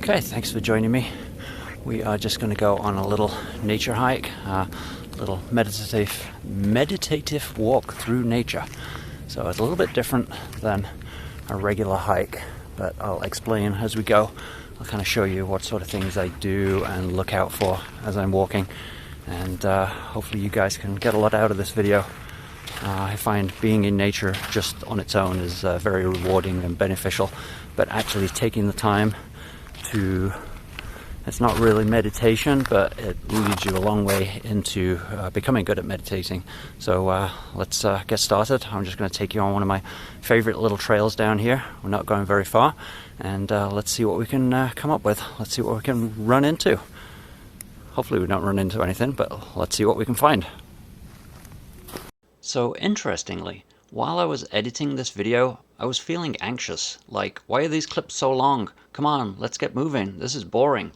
Okay, thanks for joining me. We are just going to go on a little nature hike, a little meditative walk through nature. So it's a little bit different than a regular hike, but I'll explain as we go. I'll kind of show you what sort of things I do and look out for as I'm walking, and hopefully you guys can get a lot out of this video. I find being in nature just on its own is very rewarding and beneficial, but actually taking the time to, it's not really meditation, but it leads you a long way into becoming good at meditating. So let's get started. I'm just going to take you on one of my favorite little trails down here. We're not going very far, and let's see what we can come up with. Let's see what we can run into. Hopefully we don't run into anything, but let's see what we can find. So interestingly, while I was editing this video, I was feeling anxious, like, why are these clips so long? Come on, let's get moving, this is boring.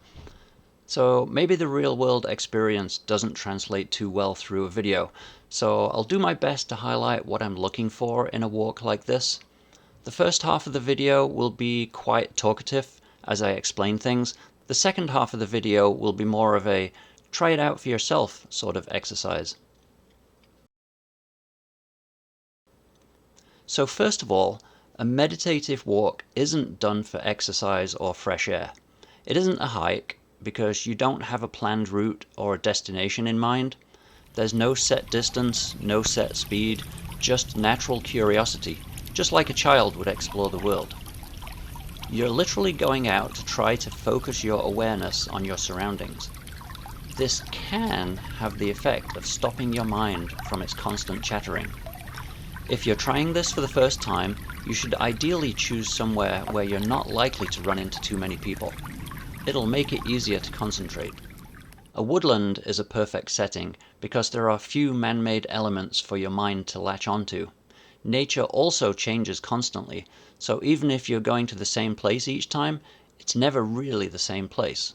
So maybe the real world experience doesn't translate too well through a video, so I'll do my best to highlight what I'm looking for in a walk like this. The first half of the video will be quite talkative as I explain things. The second half of the video will be more of a try it out for yourself sort of exercise. So first of all, a meditative walk isn't done for exercise or fresh air. It isn't a hike because you don't have a planned route or a destination in mind. There's no set distance, no set speed, just natural curiosity, just like a child would explore the world. You're literally going out to try to focus your awareness on your surroundings. This can have the effect of stopping your mind from its constant chattering. If you're trying this for the first time, you should ideally choose somewhere where you're not likely to run into too many people. It'll make it easier to concentrate. A woodland is a perfect setting because there are few man-made elements for your mind to latch onto. Nature also changes constantly, so even if you're going to the same place each time, it's never really the same place.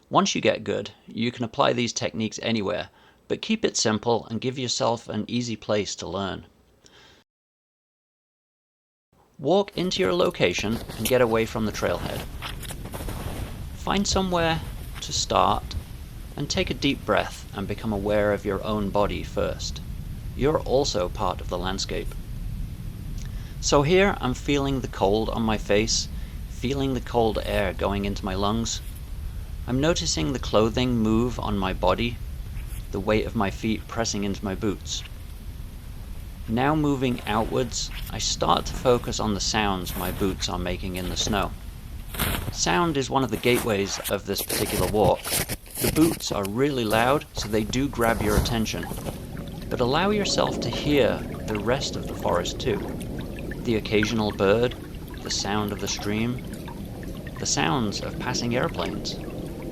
Once you get good, you can apply these techniques anywhere, but keep it simple and give yourself an easy place to learn. Walk into your location and get away from the trailhead. Find somewhere to start and take a deep breath and become aware of your own body first. You're also part of the landscape. So here I'm feeling the cold on my face, feeling the cold air going into my lungs. I'm noticing the clothing move on my body, the weight of my feet pressing into my boots. Now moving outwards, I start to focus on the sounds my boots are making in the snow. Sound is one of the gateways of this particular walk. The boots are really loud, so they do grab your attention. But allow yourself to hear the rest of the forest too. The occasional bird, the sound of the stream, the sounds of passing airplanes.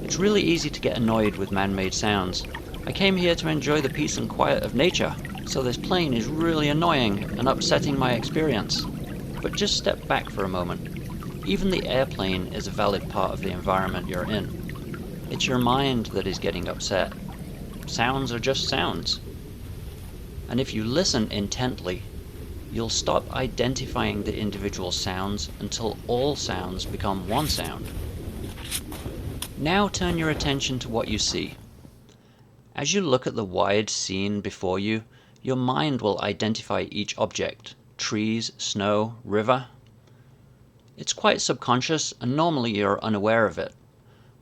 It's really easy to get annoyed with man-made sounds. I came here to enjoy the peace and quiet of nature, so this plane is really annoying and upsetting my experience. But just step back for a moment. Even the airplane is a valid part of the environment you're in. It's your mind that is getting upset. Sounds are just sounds. And if you listen intently, you'll stop identifying the individual sounds until all sounds become one sound. Now turn your attention to what you see. As you look at the wide scene before you, your mind will identify each object: trees, snow, river. It's quite subconscious and normally you're unaware of it.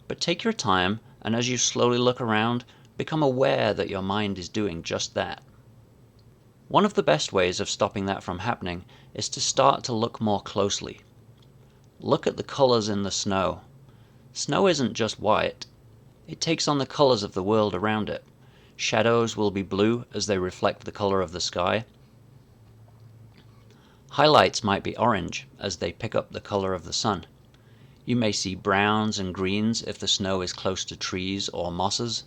But take your time, and as you slowly look around, become aware that your mind is doing just that. One of the best ways of stopping that from happening is to start to look more closely. Look at the colors in the snow. Snow isn't just white. It takes on the colors of the world around it. Shadows will be blue as they reflect the color of the sky. Highlights might be orange as they pick up the color of the sun. You may see browns and greens if the snow is close to trees or mosses.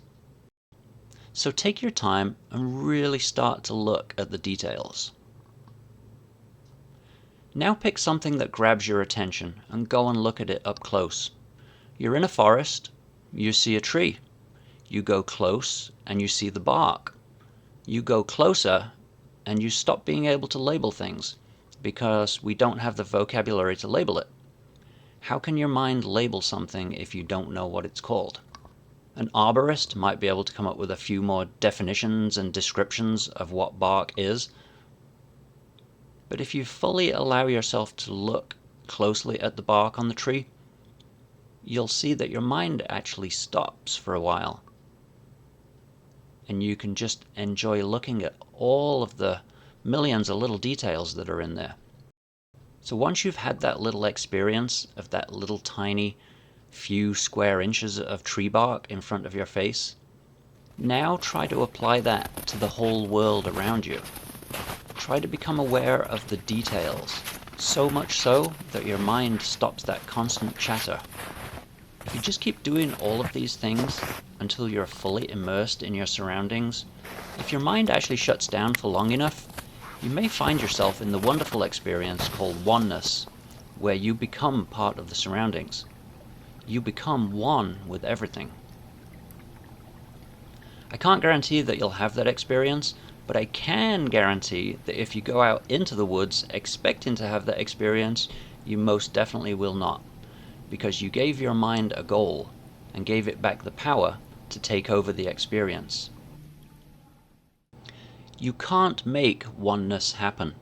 So take your time and really start to look at the details. Now pick something that grabs your attention and go and look at it up close. You're in a forest, you see a tree. You go close and you see the bark. You go closer and you stop being able to label things because we don't have the vocabulary to label it. How can your mind label something if you don't know what it's called? An arborist might be able to come up with a few more definitions and descriptions of what bark is. But if you fully allow yourself to look closely at the bark on the tree, you'll see that your mind actually stops for a while. And you can just enjoy looking at all of the millions of little details that are in there. So once you've had that little experience of that little tiny few square inches of tree bark in front of your face, now try to apply that to the whole world around you. Try to become aware of the details, so much so that your mind stops that constant chatter. If you just keep doing all of these things until you're fully immersed in your surroundings, if your mind actually shuts down for long enough, you may find yourself in the wonderful experience called oneness, where you become part of the surroundings. You become one with everything. I can't guarantee that you'll have that experience, but I can guarantee that if you go out into the woods expecting to have that experience, you most definitely will not, because you gave your mind a goal and gave it back the power to take over the experience. You can't make oneness happen,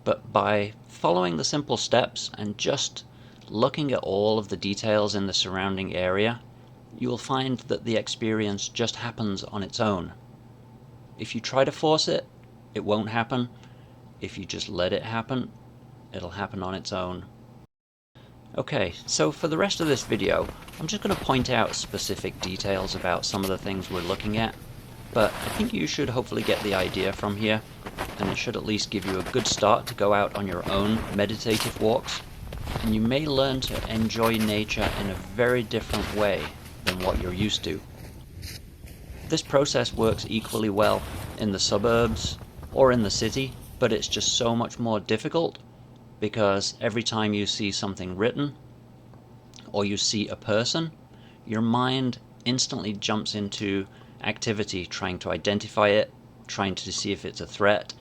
but by following the simple steps and just looking at all of the details in the surrounding area, you will find that the experience just happens on its own. If you try to force it, it won't happen. If you just let it happen, it'll happen on its own. Okay, so for the rest of this video, I'm just going to point out specific details about some of the things we're looking at, but I think you should hopefully get the idea from here, and it should at least give you a good start to go out on your own meditative walks, and you may learn to enjoy nature in a very different way than what you're used to. This process works equally well in the suburbs or in the city, but it's just so much more difficult because every time you see something written or you see a person, your mind instantly jumps into activity trying to identify it, trying to see if it's a threat,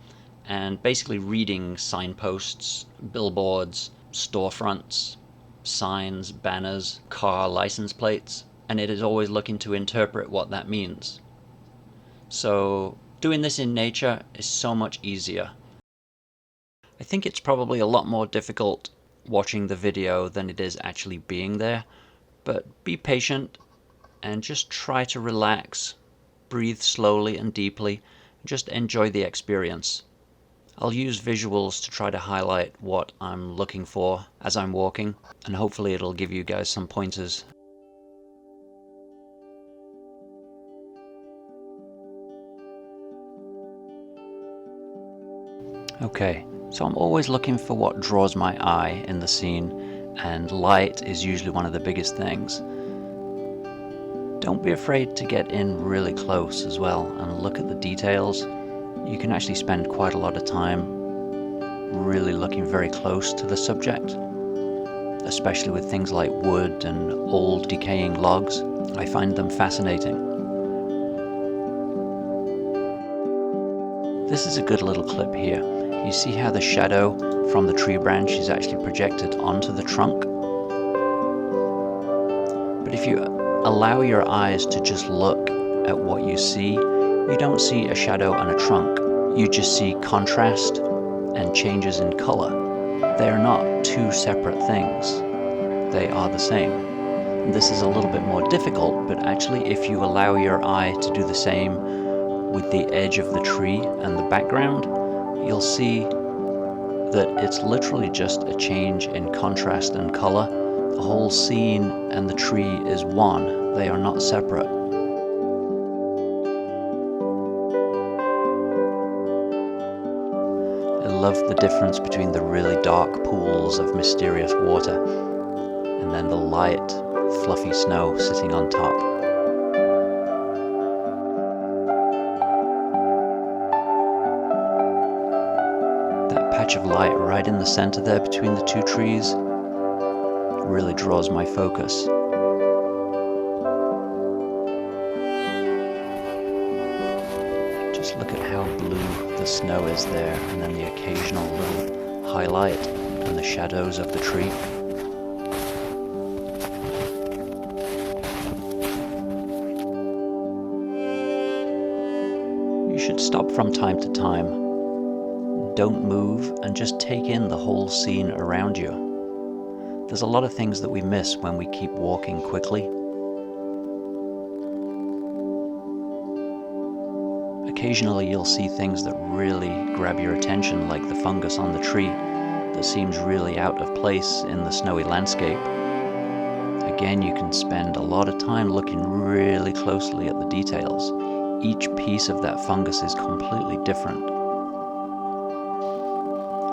and basically reading signposts, billboards, storefronts, signs, banners, car license plates, and it is always looking to interpret what that means. So doing this in nature is so much easier. I think it's probably a lot more difficult watching the video than it is actually being there, but be patient and just try to relax, breathe slowly and deeply, and just enjoy the experience. I'll use visuals to try to highlight what I'm looking for as I'm walking, and hopefully it'll give you guys some pointers. Okay, so I'm always looking for what draws my eye in the scene, and light is usually one of the biggest things. Don't be afraid to get in really close as well and look at the details. You can actually spend quite a lot of time really looking very close to the subject, especially with things like wood and old decaying logs. I find them fascinating. This is a good little clip here. You see how the shadow from the tree branch is actually projected onto the trunk? But if you allow your eyes to just look at what you see, you don't see a shadow and a trunk. You just see contrast and changes in color. They are not two separate things. They are the same. And this is a little bit more difficult, but actually if you allow your eye to do the same with the edge of the tree and the background, you'll see that it's literally just a change in contrast and color. The whole scene and the tree is one. They are not separate. I love the difference between the really dark pools of mysterious water and then the light, fluffy snow sitting on top. Patch of light right in the center there between the two trees really draws my focus. Just look at how blue the snow is there, and then the occasional little highlight and the shadows of the tree. should stop from time to time. Don't move and just take in the whole scene around you. There's a lot of things that we miss when we keep walking quickly. Occasionally you'll see things that really grab your attention, like the fungus on the tree that seems really out of place in the snowy landscape. Again, you can spend a lot of time looking really closely at the details. Each piece of that fungus is completely different.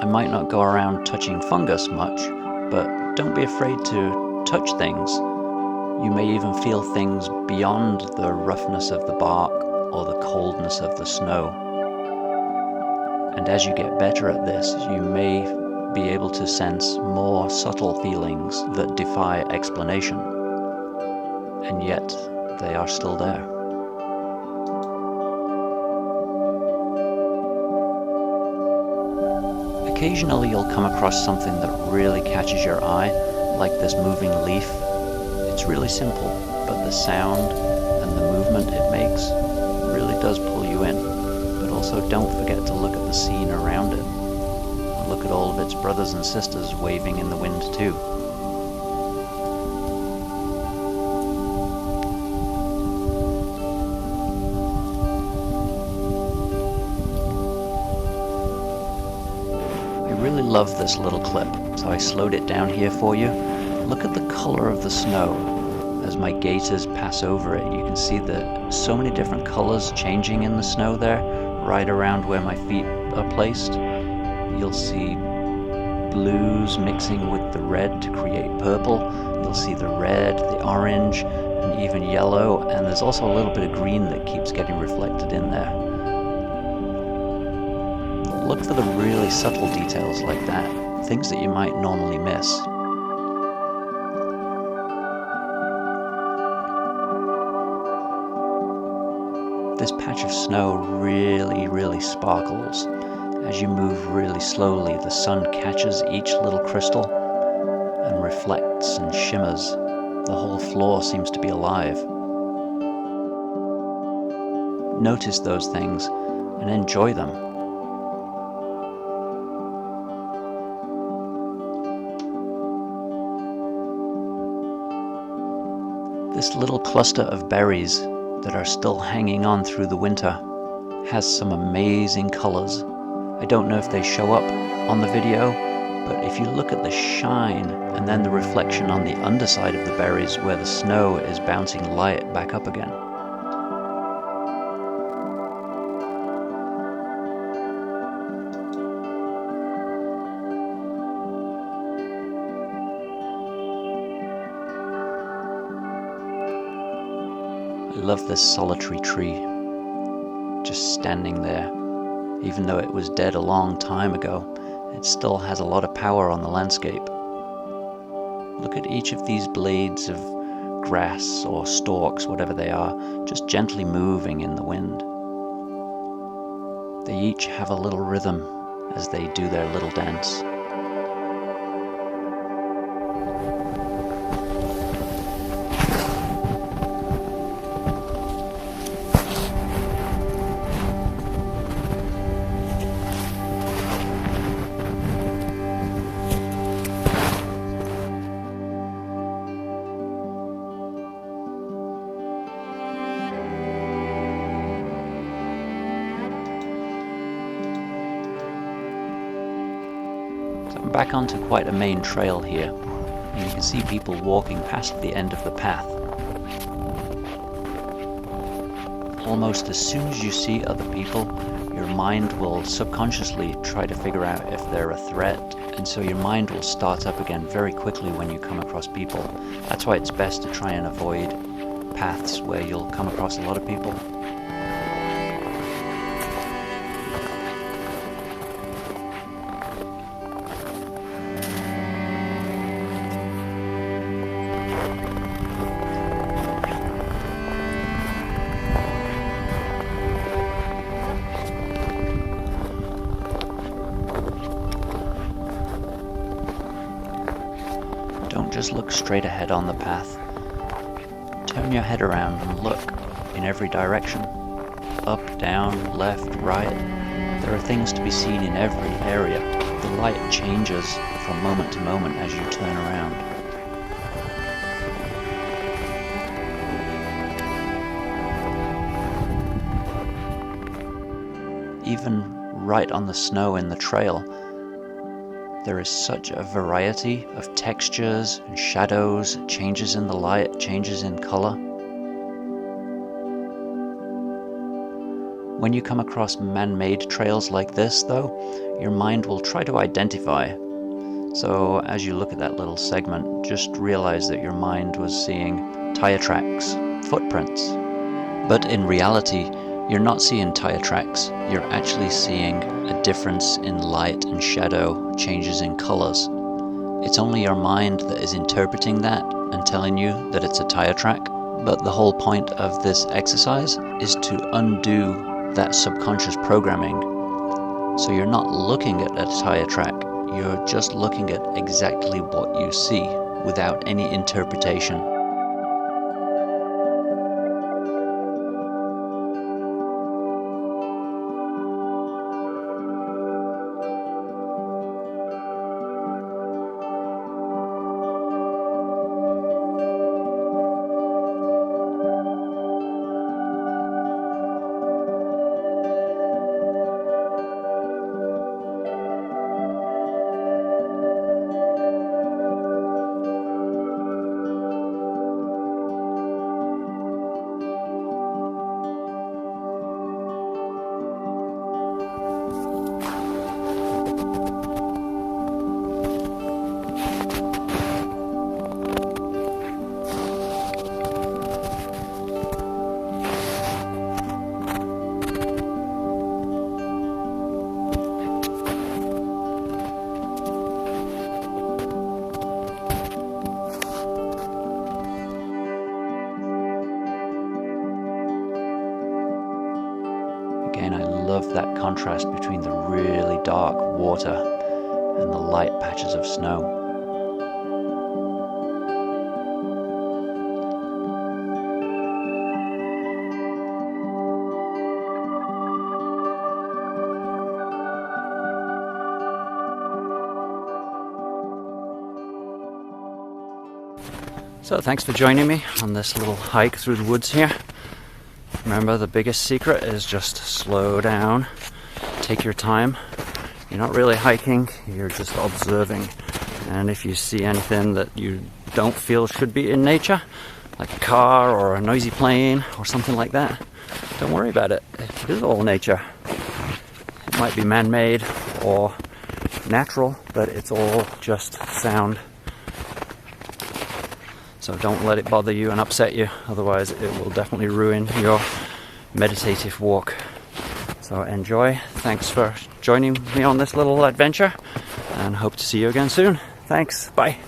I might not go around touching fungus much, but don't be afraid to touch things. You may even feel things beyond the roughness of the bark or the coldness of the snow. And as you get better at this, you may be able to sense more subtle feelings that defy explanation. And yet, they are still there. Occasionally you'll come across something that really catches your eye, like this moving leaf. It's really simple, but the sound and the movement it makes really does pull you in. But also don't forget to look at the scene around it. Look at all of its brothers and sisters waving in the wind too. I really love this little clip, so I slowed it down here for you. Look at the color of the snow. As my gaiters pass over it, you can see so many different colors changing in the snow there, right around where my feet are placed. You'll see blues mixing with the red to create purple. You'll see the red, the orange, and even yellow, and there's also a little bit of green that keeps getting reflected in there. Look for the really subtle details like that, things that you might normally miss. This patch of snow really sparkles. As you move really slowly, the sun catches each little crystal and reflects and shimmers. The whole floor seems to be alive. Notice those things and enjoy them. This little cluster of berries that are still hanging on through the winter has some amazing colors. I don't know if they show up on the video, but if you look at the shine and then the reflection on the underside of the berries where the snow is bouncing light back up again. I love this solitary tree, just standing there. Even though it was dead a long time ago, it still has a lot of power on the landscape. Look at each of these blades of grass or stalks, whatever they are, just gently moving in the wind. They each have a little rhythm as they do their little dance. I'm back onto quite a main trail here, and you can see people walking past the end of the path. Almost as soon as you see other people, your mind will subconsciously try to figure out if they're a threat, and so your mind will start up again very quickly when you come across people. That's why it's best to try and avoid paths where you'll come across a lot of people. Don't just look straight ahead on the path. Turn your head around and look in every direction. up, down, left, right. There are things to be seen in every area. The light changes from moment to moment as you turn around. Even right on the snow in the trail, there is such a variety of textures and shadows, changes in the light, changes in color. When you come across man-made trails like this, though, your mind will try to identify. So as you look at that little segment, just realize that your mind was seeing tire tracks, footprints. But in reality, you're not seeing tire tracks. You're actually seeing a difference in light and shadow, changes in colors. It's only your mind that is interpreting that and telling you that it's a tire track. But the whole point of this exercise is to undo that subconscious programming. So you're not looking at a tire track, you're just looking at exactly what you see without any interpretation. Again, I love that contrast between the really dark water and the light patches of snow. So thanks for joining me on this little hike through the woods here. Remember, the biggest secret is just slow down, take your time. You're not really hiking, you're just observing. And if you see anything that you don't feel should be in nature, like a car or a noisy plane or something like that, don't worry about it. It is all nature. It might be man-made or natural, but it's all just sound. So don't let it bother you and upset you, otherwise it will definitely ruin your meditative walk. So enjoy. Thanks for joining me on this little adventure, and hope to see you again soon. Thanks. Bye.